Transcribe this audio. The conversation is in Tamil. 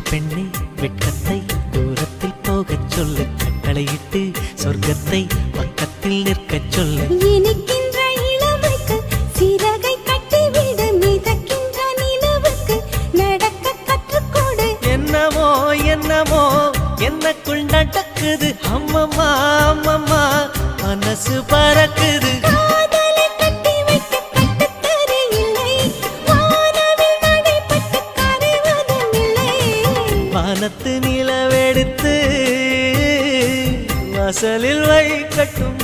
பெண்ணே வெட்கத்தை தூரத்தில் போகச் சொல்லு, கட்டளையிட்டு சொர்க்கத்தை பக்கத்தில் நிற்கச் சொல்லு. இனிக்கின்ற இளமைக்கு சிறகை கட்டிவிடு, மிதக்கின்ற நிலவுக்கு நடக்க கற்றுக்கொடு. என்னமோ என்னமோ என்னக்குள் நடக்குது, அம்மம்மா அம்மம்மா மனசு பறக்குது. காதலை கட்டி வைக்க கட்டுத்தரை இல்லை, வானவில் நடைபட்டு கரைவதும் இல்லை. வானத்து நிலவெடுத்து வாசலில் வைக்கட்டும்